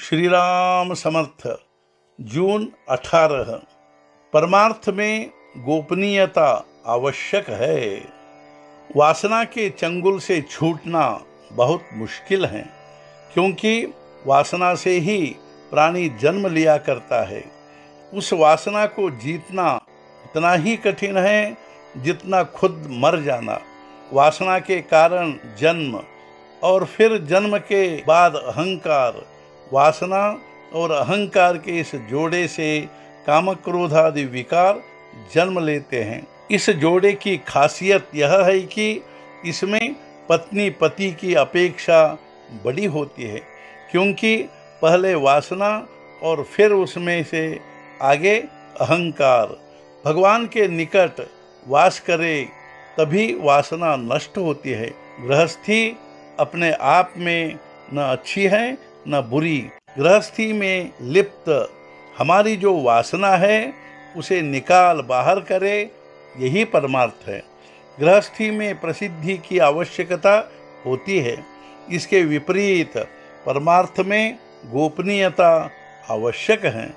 श्री राम समर्थ। जून 18। परमार्थ में गोपनीयता आवश्यक है। वासना के चंगुल से छूटना बहुत मुश्किल है, क्योंकि वासना से ही प्राणी जन्म लिया करता है। उस वासना को जीतना उतना ही कठिन है जितना खुद मर जाना। वासना के कारण जन्म और फिर जन्म के बाद अहंकार, वासना और अहंकार के इस जोड़े से काम क्रोध आदि विकार जन्म लेते हैं। इस जोड़े की खासियत यह है कि इसमें पत्नी पति की अपेक्षा बड़ी होती है, क्योंकि पहले वासना और फिर उसमें से आगे अहंकार भगवान के निकट वास करे तभी वासना नष्ट होती है। गृहस्थी अपने आप में न अच्छी है न बुरी। गृहस्थी में लिप्त हमारी जो वासना है उसे निकाल बाहर करे, यही परमार्थ है। गृहस्थी में प्रसिद्धि की आवश्यकता होती है, इसके विपरीत परमार्थ में गोपनीयता आवश्यक है।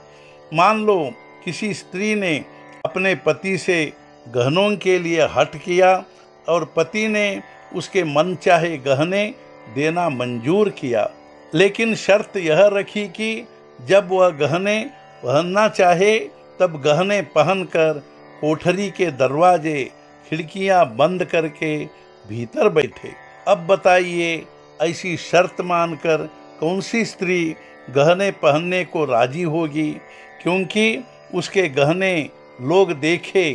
मान लो किसी स्त्री ने अपने पति से गहनों के लिए हठ किया और पति ने उसके मनचाहे गहने देना मंजूर किया, लेकिन शर्त यह रखी कि जब वह गहने पहनना चाहे तब गहने पहनकर कोठरी के दरवाजे खिड़कियां बंद करके भीतर बैठे। अब बताइए, ऐसी शर्त मानकर कौन सी स्त्री गहने पहनने को राजी होगी? क्योंकि उसके गहने लोग देखे,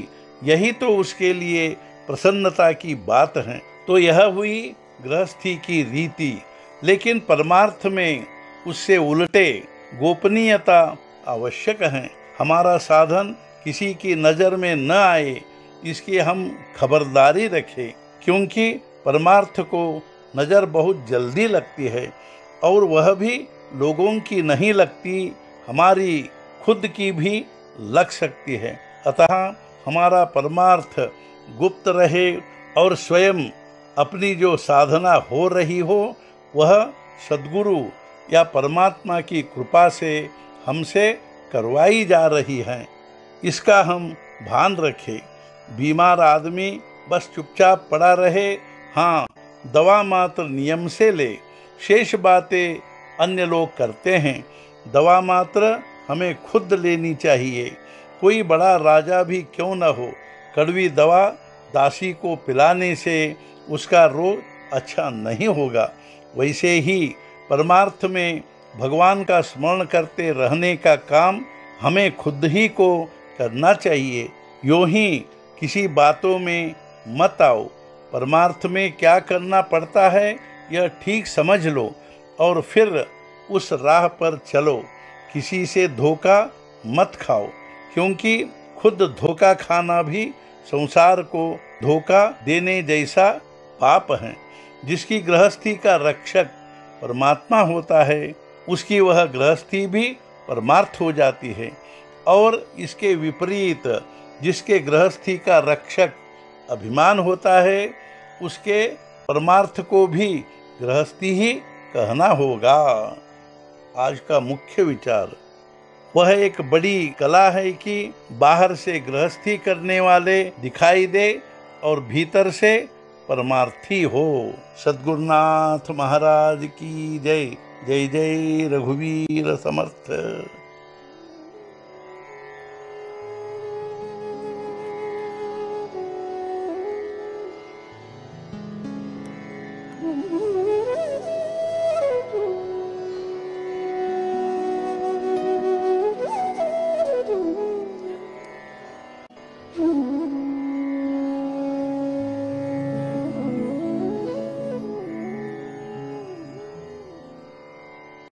यही तो उसके लिए प्रसन्नता की बात है। तो यह हुई गृहस्थी की रीति, लेकिन परमार्थ में उससे उल्टे गोपनीयता आवश्यक है। हमारा साधन किसी की नज़र में न आए, इसकी हम खबरदारी रखें, क्योंकि परमार्थ को नज़र बहुत जल्दी लगती है और वह भी लोगों की नहीं लगती, हमारी खुद की भी लग सकती है। अतः हमारा परमार्थ गुप्त रहे और स्वयं अपनी जो साधना हो रही हो वह सद्गुरु या परमात्मा की कृपा से हमसे करवाई जा रही है, इसका हम भान रखें। बीमार आदमी बस चुपचाप पड़ा रहे, हाँ, दवा मात्र नियम से ले, शेष बातें अन्य लोग करते हैं। दवा मात्र हमें खुद लेनी चाहिए। कोई बड़ा राजा भी क्यों न हो, कड़वी दवा दासी को पिलाने से उसका रोग अच्छा नहीं होगा। वैसे ही परमार्थ में भगवान का स्मरण करते रहने का काम हमें खुद ही को करना चाहिए। यूँ ही किसी बातों में मत आओ। परमार्थ में क्या करना पड़ता है यह ठीक समझ लो और फिर उस राह पर चलो। किसी से धोखा मत खाओ, क्योंकि खुद धोखा खाना भी संसार को धोखा देने जैसा पाप है। जिसकी गृहस्थी का रक्षक परमात्मा होता है, उसकी वह गृहस्थी भी परमार्थ हो जाती है, और इसके विपरीत जिसके गृहस्थी का रक्षक अभिमान होता है, उसके परमार्थ को भी गृहस्थी ही कहना होगा। आज का मुख्य विचार वह एक बड़ी कला है कि बाहर से गृहस्थी करने वाले दिखाई दे और भीतर से परमार्थी हो। सद्गुरुनाथ महाराज की जय। जय जय रघुवीर समर्थ।